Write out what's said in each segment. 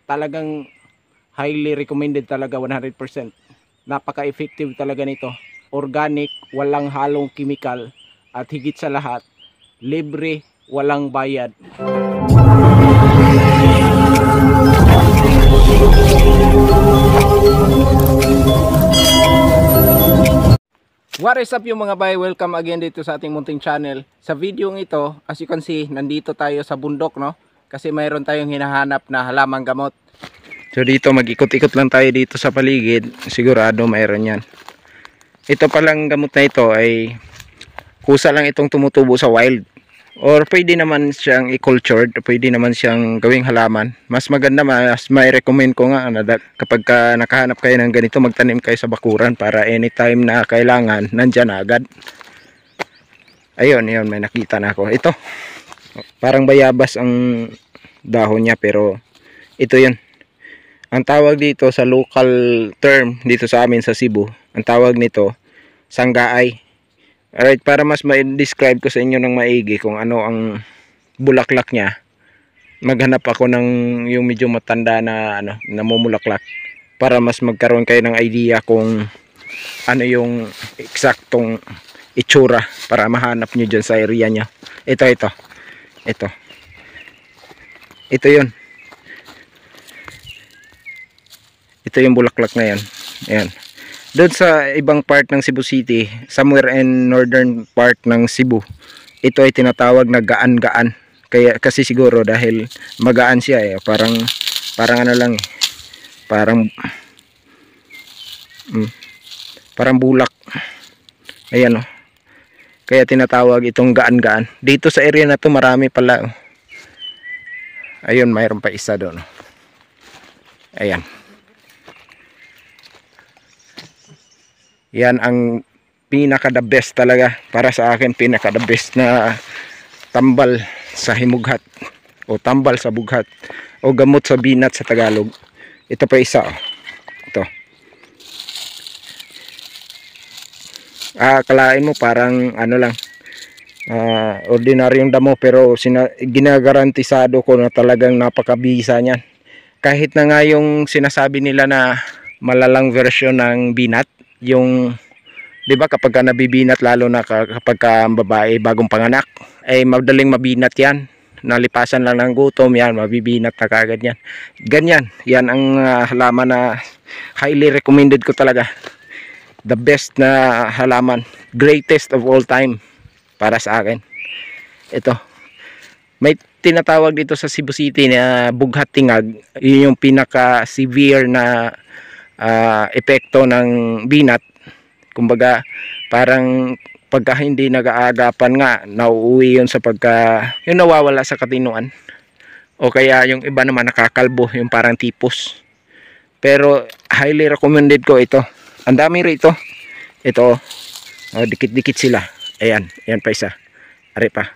talagang highly recommended talaga 100%. Napaka-effective talaga nito. Organic, walang halong chemical, at higit sa lahat, libre, walang bayad. What is up yung mga bay? Welcome again dito sa ating munting channel. Sa video ito, as you can see, nandito tayo sa bundok, no? Kasi mayroon tayong hinahanap na halamang gamot. So dito mag-ikot-ikot lang tayo dito sa paligid. Sigurado mayroon yan. Ito palang gamot na ito ay kusa lang itong tumutubo sa wild. Or pwede naman siyang i-cultured, pwede naman siyang gawing halaman. Mas maganda, mas mai-recommend ko nga kapag nakahanap kayo ng ganito, magtanim kayo sa bakuran para anytime na kailangan, nandyan agad. Ayun, yun, may nakita na ako. Ito, parang bayabas ang dahon niya, pero ito yun. Ang tawag dito sa local term, dito sa amin sa Cebu, ang tawag nito, sanggaay. Alright, para mas ma-describe ko sa inyo ng maigi kung ano ang bulaklak niya, maghanap ako ng yung medyo matanda na namumulaklak para mas magkaroon kayo ng idea kung ano yung eksaktong itsura para mahanap nyo dyan sa area nya. Ito yun. Ito yung bulaklak na yan. Ayan. Doon sa ibang part ng Cebu City, somewhere in northern part ng Cebu, ito ay tinatawag na gaan-gaan. Kasi siguro dahil magaan siya eh, parang ano lang eh, parang bulak. Ayan oh. Kaya tinatawag itong gaan-gaan. Dito sa area na to marami pala oh. Ayun, mayroon pa isa doon oh. Ayan. Yan ang pinaka the best talaga para sa akin, pinaka the best na tambal sa himughat o tambal sa bughat o gamot sa binat sa Tagalog. Ito pa isa oh. Ito. Akalain mo parang ano lang, ordinaryong damo, pero ginagarantisado ko na talagang napakabisa niyan. Kahit na nga yung sinasabi nila na malalang version ng binat, yung 'di ba kapag nabibinat, lalo na kapag babae bagong panganak, ay madaling mabinat yan, nalipasan lang ng gutom yan, mabibinat na kagad yan. Ganyan, yan ang halaman na highly recommended ko talaga, the best na halaman, greatest of all time para sa akin. Ito, may tinatawag dito sa Cebu City na bughat tingag. Yun yung pinaka severe na epekto ng binat. Kumbaga parang pagka hindi nag-aagapan nga, nauuwi yun sa yung nawawala sa katinuan, o kaya yung iba naman nakakalbo, yung parang tipos. Pero highly recommended ko ito. Ang dami rito. Ito dikit-dikit sila. Ayan pa isa, ari pa.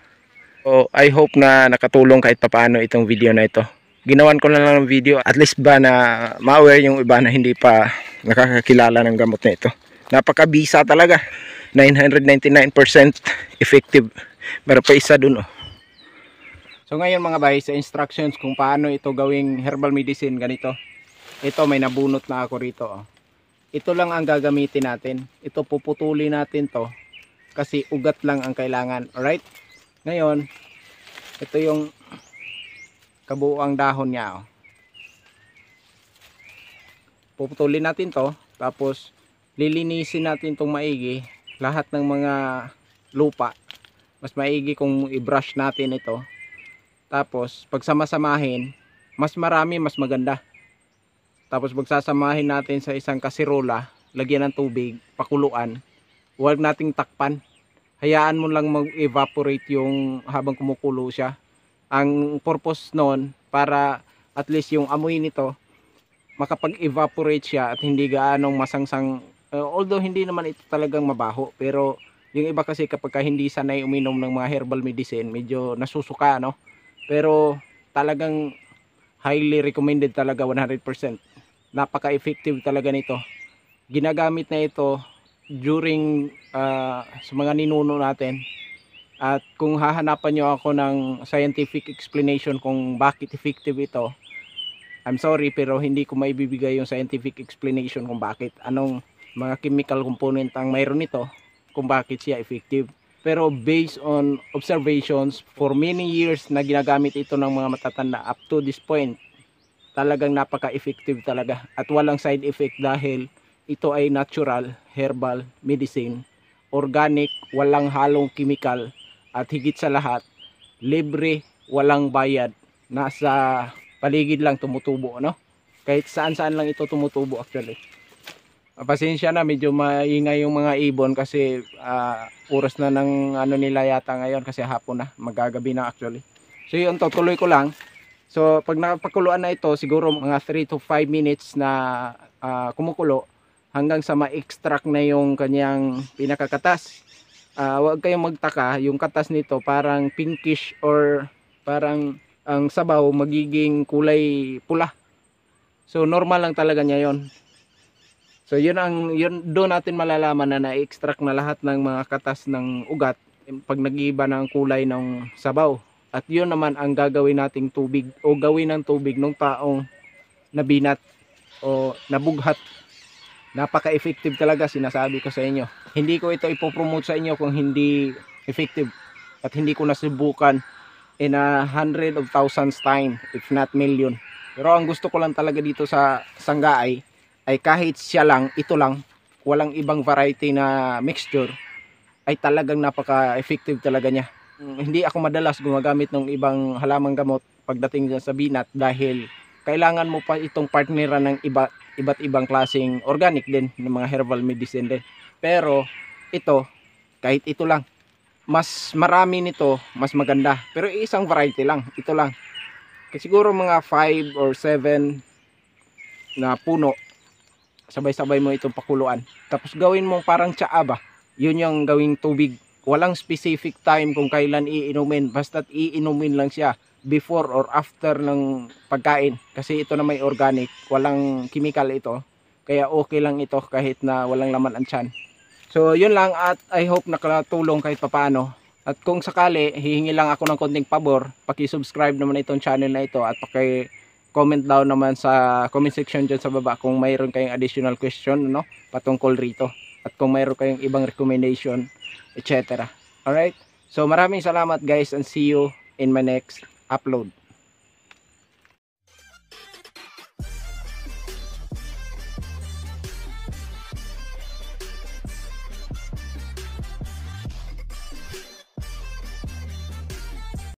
So I hope na nakatulong kahit papaano itong video na ito. Ginawan ko na lang ng video, at least ba na ma-aware yung iba na hindi pa nakakakilala ng gamot na ito. Napakabisa talaga, 999% effective. Meron pa isa dun oh. So ngayon mga bay, sa instructions kung paano ito gawing herbal medicine, ganito. Ito, may nabunot na ako rito oh. Ito lang ang gagamitin natin. Ito, puputulin natin to kasi ugat lang ang kailangan. Alright, ngayon ito yung kabuuang dahon niya oh. Puputulin natin to, tapos lilinisin natin itong maigi, lahat ng mga lupa. Mas maigi kung i-brush natin ito, tapos pagsama-samahin, mas marami mas maganda. Tapos pagsasamahin natin sa isang kasirola, lagyan ng tubig, pakuluan. Huwag nating takpan, hayaan mo lang mag-evaporate yung habang kumukulo siya. Ang purpose nun, para at least yung amoy nito makapag-evaporate siya at hindi gaanong masangsang. Although hindi naman ito talagang mabaho, pero yung iba kasi kapag hindi sanay uminom ng mga herbal medicine, medyo nasusuka, no? Pero talagang highly recommended talaga 100%. Napaka-effective talaga nito. Ginagamit na ito during sa mga ninuno natin. At kung hahanapan nyo ako ng scientific explanation kung bakit effective ito, I'm sorry pero hindi ko maibibigay yung scientific explanation kung bakit, anong mga chemical component ang mayroon nito, kung bakit siya effective. Pero based on observations for many years na ginagamit ito ng mga matatanda up to this point, talagang napaka-effective talaga at walang side effect dahil ito ay natural herbal medicine, organic, walang halong chemical, at higit sa lahat libre, walang bayad, nasa paligid lang tumutubo, no? Kahit saan saan lang ito tumutubo actually. Pasensya na, medyo maingay yung mga ibon kasi oras na ng ano nila yata ngayon kasi hapon na, magagabi na actually. So yun, tutuloy ko lang. So pag napakuluan na ito, siguro mga 3 to 5 minutes na kumukulo hanggang sa ma-extract na yung kanyang pinakakatas. Huwag kayong magtaka, yung katas nito parang pinkish or parang ang sabaw magiging kulay pula. So normal lang talaga niya yon. So yun doon natin malalaman na na-extract na lahat ng mga katas ng ugat pag nag-iiba ng kulay ng sabaw. At yun naman ang gagawin nating tubig o gawin ng tubig ng taong nabinat o nabughat. Napaka-effective talaga, sinasabi ko sa inyo. Hindi ko ito ipopromote sa inyo kung hindi effective at hindi ko nasubukan in 100 of thousands time if not million. Pero ang gusto ko lang talaga dito sa Sanggaay ay kahit siya lang, ito lang, walang ibang variety na mixture, ay talagang napaka-effective talaga niya. Hindi ako madalas gumagamit ng ibang halamang gamot pagdating sa binat dahil kailangan mo pa itong partneran ng iba't ibang klaseng organic din, ng mga herbal medicine din. Pero ito, kahit ito lang, mas marami nito, mas maganda. Pero isang variety lang, ito lang. Kasi siguro mga 5 or 7 na puno, sabay-sabay mo itong pakuluan. Tapos gawin mong parang tsaa ba? Yun yung gawing tubig. Walang specific time kung kailan iinumin. Basta't iinumin lang siya before or after ng pagkain. Kasi ito na may organic. Walang chemical ito. Kaya okay lang ito kahit na walang laman ang tiyan. So yun lang at I hope nakatulong kahit papaano. At kung sakali, hihingi lang ako ng konting pabor. Paki-subscribe naman itong channel na ito at comment down naman sa comment section dyan sa baba kung mayroon kayong additional question, no, patungkol rito, at kung mayroon kayong ibang recommendation, etc. Alright, so maraming salamat guys and see you in my next upload.